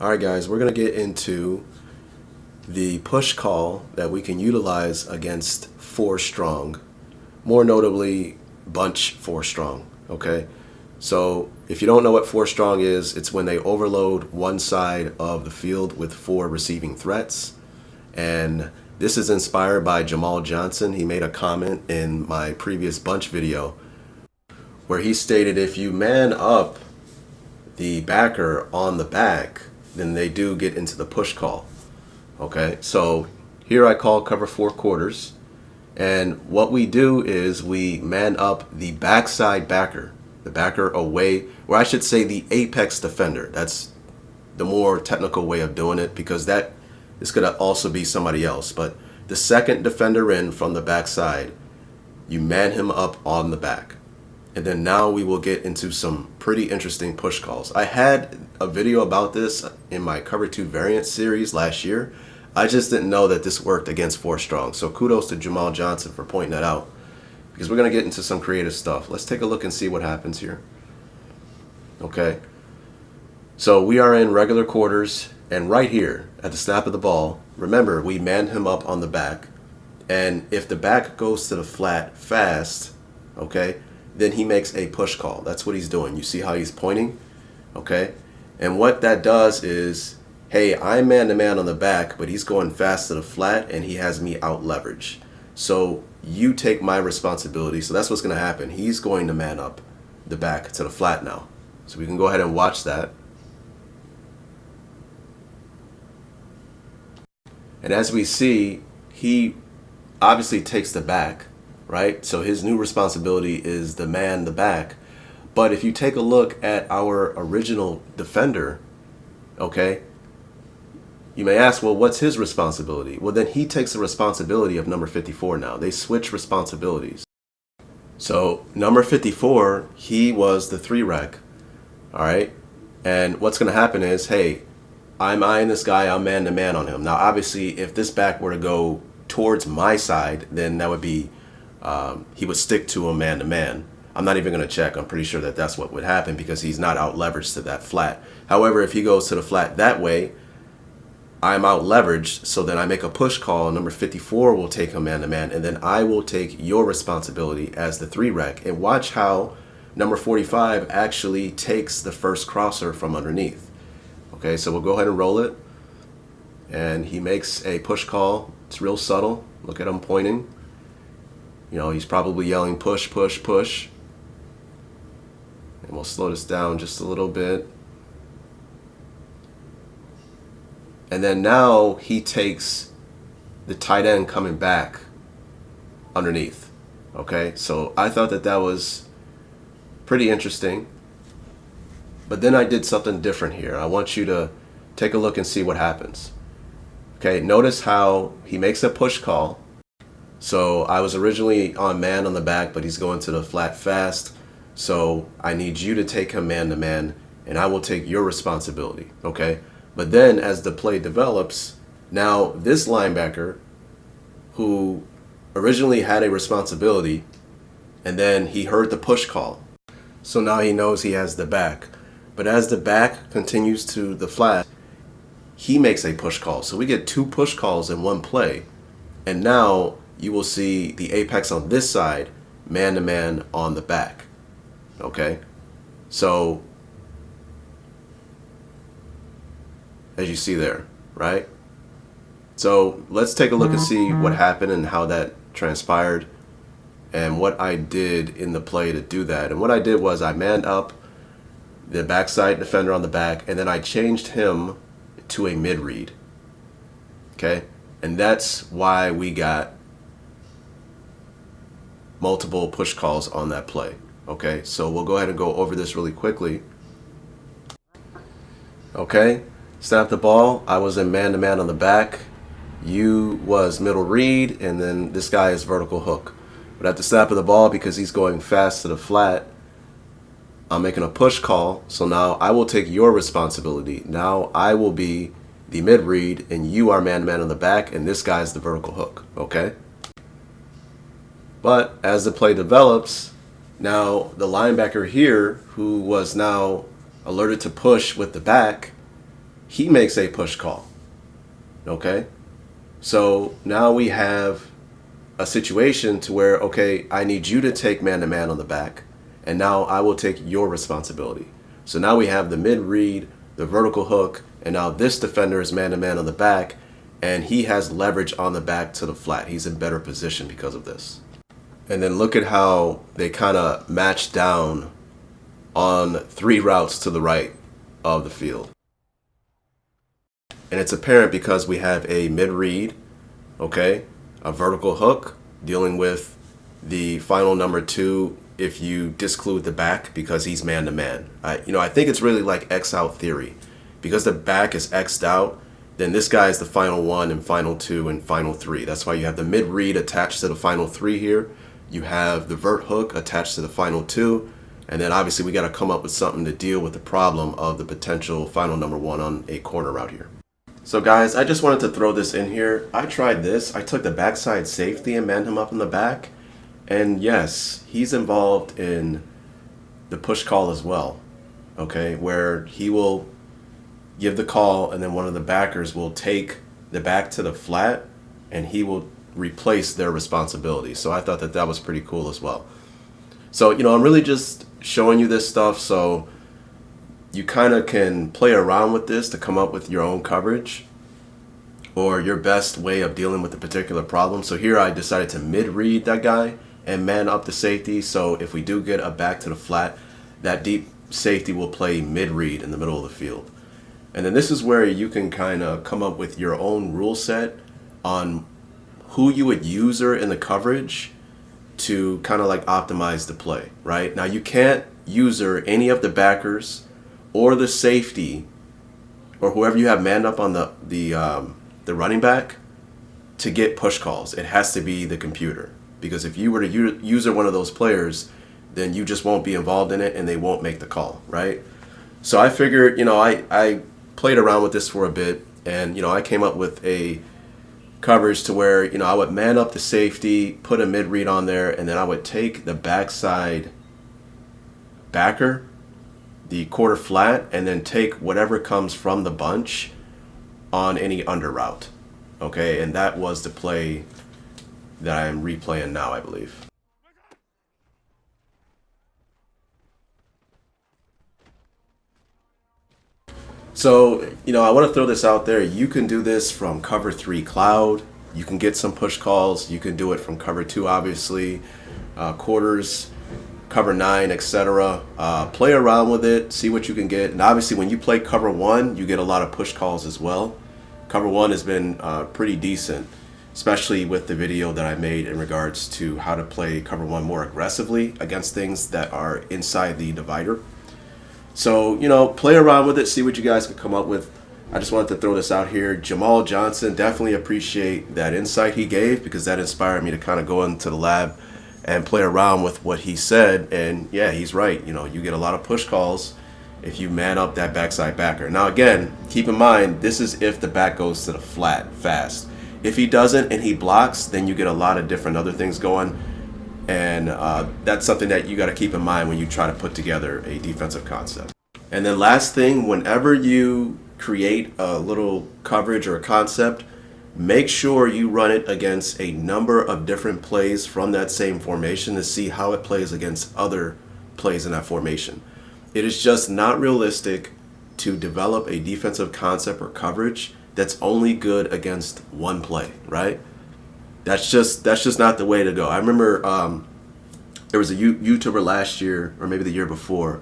Alright guys, we're going to get into the push call that we can utilize against 4 strong, more notably bunch 4 strong. Okay, so if you don't know what 4 strong is, it's when they overload one side of the field with 4 receiving threats. And this is inspired by Jamal Johnson. He made a comment in my previous bunch video where he stated if you man up the backer on the back, then they do get into the push call. Okay, so here I call cover 4 quarters, and what we do is we man up the backside backer, the backer away, or I should say the apex defender. That's the more technical way of doing it, because that is going to also be somebody else. But the second defender in from the backside, you man him up on the back. And then now we will get into some pretty interesting push calls. I had a video about this in my Cover 2 variant series last year. I just didn't know that this worked against 4 strong. So kudos to Jamal Johnson for pointing that out, because we're going to get into some creative stuff. Let's take a look and see what happens here. Okay. So we are in regular quarters, and right here at the snap of the ball, remember we man him up on the back. And if the back goes to the flat fast, okay, then he makes a push call. That's what he's doing. You see how he's pointing? Okay? And what that does is, hey, I'm man-to-man on the back, but he's going fast to the flat, and he has me out leveraged. So you take my responsibility. So that's what's going to happen. He's going to man up the back to the flat now. So we can go ahead and watch that. And as we see, he obviously takes the back, right? So his new responsibility is to man the back. But if you take a look at our original defender, okay, you may ask, well, what's his responsibility? Well, then he takes the responsibility of number 54 now. They switch responsibilities. So number 54, he was the 3-rec, all right? And what's going to happen is, hey, I'm eyeing this guy, I'm man-to-man on him. Now, obviously, if this back were to go towards my side, then that would be he would stick to a man-to-man. I'm not even going to check. I'm pretty sure that that's what would happen, because he's not out leveraged to that flat. However, if he goes to the flat that way, I'm out leveraged, so then I make a push call. Number 54 will take him man-to-man, and then I will take your responsibility as the 3-rec. And watch how number 45 actually takes the first crosser from underneath. Okay, so we'll go ahead and roll it. And he makes a push call. It's real subtle. Look at him pointing. You know, he's probably yelling push, push, push. And we'll slow this down just a little bit. And then now he takes the tight end coming back underneath. Okay, so I thought that that was pretty interesting. But then I did something different here. I want you to take a look and see what happens. Okay, notice how he makes a push call. So I was originally on man on the back, but he's going to the flat fast. So I need you to take him man-to-man, and I will take your responsibility, okay? But then as the play develops, now this linebacker who originally had a responsibility, and then he heard the push call. So now he knows he has the back. But as the back continues to the flat, he makes a push call. So we get 2 push calls in one play. And now you will see the apex on this side, man-to-man on the back. Okay? So, as you see there, right? So let's take a look and see what happened and how that transpired and what I did in the play to do that. And what I did was I manned up the backside defender on the back, and then I changed him to a mid-read. Okay? And that's why we got multiple push calls on that play. Okay, so we'll go ahead and go over this really quickly. Okay, snap the ball. I was in man-to-man on the back. You was middle read, and then this guy is vertical hook. But at the snap of the ball, because he's going fast to the flat, I'm making a push call. So now I will take your responsibility. Now I will be the mid-read, and you are man-to-man on the back, and this guy's the vertical hook. Okay? But as the play develops, now the linebacker here, who was now alerted to push with the back, he makes a push call. Okay? So now we have a situation to where, okay, I need you to take man-to-man on the back, and now I will take your responsibility. So now we have the mid-read, the vertical hook, and now this defender is man-to-man on the back, and he has leverage on the back to the flat. He's in better position because of this. And then look at how they kind of match down on 3 routes to the right of the field. And it's apparent because we have a mid-read, okay, a vertical hook dealing with the final number 2 if you disclude the back because he's man-to-man. I think it's really like X-out theory. Because the back is X'd out, then this guy is the final 1 and final 2 and final 3. That's why you have the mid-read attached to the final 3 here. You have the vert hook attached to the final 2. And then obviously we got to come up with something to deal with the problem of the potential final number 1 on a corner route here. So guys, I just wanted to throw this in here. I tried this. I took the backside safety and manned him up in the back. And yes, he's involved in the push call as well. Okay, where he will give the call and then one of the backers will take the back to the flat and he will replace their responsibility. So I thought that that was pretty cool as well. So, I'm really just showing you this stuff so you kind of can play around with this to come up with your own coverage or your best way of dealing with the particular problem. So here I decided to mid-read that guy and man up the safety. So if we do get a back to the flat, that deep safety will play mid-read in the middle of the field. And then this is where you can kind of come up with your own rule set on who you would user in the coverage to kind of like optimize the play, right? Now you can't user any of the backers or the safety or whoever you have manned up on the running back to get push calls. It has to be the computer, because if you were to user one of those players, then you just won't be involved in it and they won't make the call, right? So I figured, I played around with this for a bit, and I came up with a coverage to where I would man up the safety, put a mid read on there, and then I would take the backside backer, the quarter flat, and then take whatever comes from the bunch on any under route. Okay, and that was the play that I am replaying now, I believe. So, I want to throw this out there. You can do this from cover 3 cloud. You can get some push calls. You can do it from cover 2, obviously, quarters, cover 9, etc. Play around with it, see what you can get. And obviously, when you play cover 1, you get a lot of push calls as well. Cover 1 has been pretty decent, especially with the video that I made in regards to how to play cover 1 more aggressively against things that are inside the divider. So, play around with it, see what you guys can come up with. I just wanted to throw this out here. Jamal Johnson, definitely appreciate that insight he gave, because that inspired me to kind of go into the lab and play around with what he said. And yeah, he's right. You get a lot of push calls if you man up that backside backer. Now again, keep in mind, this is if the back goes to the flat fast. If he doesn't and he blocks, then you get a lot of different other things going. And that's something that you got to keep in mind when you try to put together a defensive concept. And then last thing, whenever you create a little coverage or a concept, make sure you run it against a number of different plays from that same formation to see how it plays against other plays in that formation. It is just not realistic to develop a defensive concept or coverage that's only good against one play, right? That's just not the way to go. I remember there was a YouTuber last year, or maybe the year before,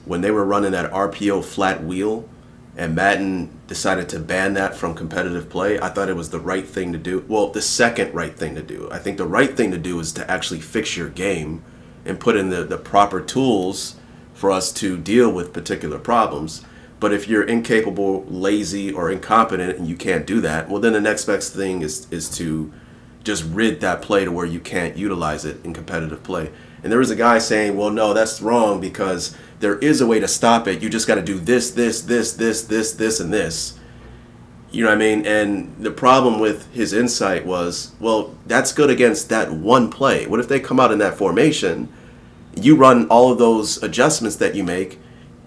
when they were running that RPO flat wheel, and Madden decided to ban that from competitive play. I thought it was the right thing to do. Well, the second right thing to do. I think the right thing to do is to actually fix your game and put in the proper tools for us to deal with particular problems. But if you're incapable, lazy, or incompetent and you can't do that, well, then the next best thing is to just rid that play to where you can't utilize it in competitive play. And there was a guy saying, well, no, that's wrong, because there is a way to stop it. You just got to do this, and this. You know what I mean? And the problem with his insight was, well, that's good against that one play. What if they come out in that formation, you run all of those adjustments that you make,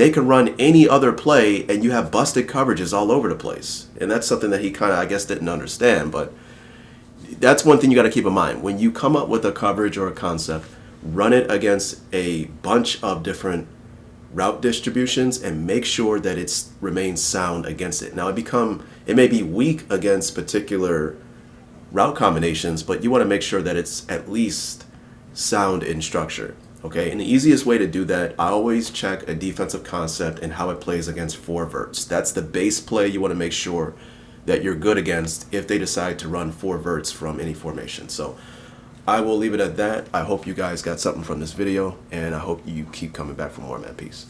they can run any other play and you have busted coverages all over the place. And that's something that he kind of, I guess, didn't understand. But that's one thing you got to keep in mind. When you come up with a coverage or a concept, run it against a bunch of different route distributions and make sure that it remains sound against it. Now it may be weak against particular route combinations, but you want to make sure that it's at least sound in structure. Okay, and the easiest way to do that, I always check a defensive concept and how it plays against 4 verts. That's the base play you want to make sure that you're good against if they decide to run 4 verts from any formation. So I will leave it at that. I hope you guys got something from this video, and I hope you keep coming back for more, man. Peace.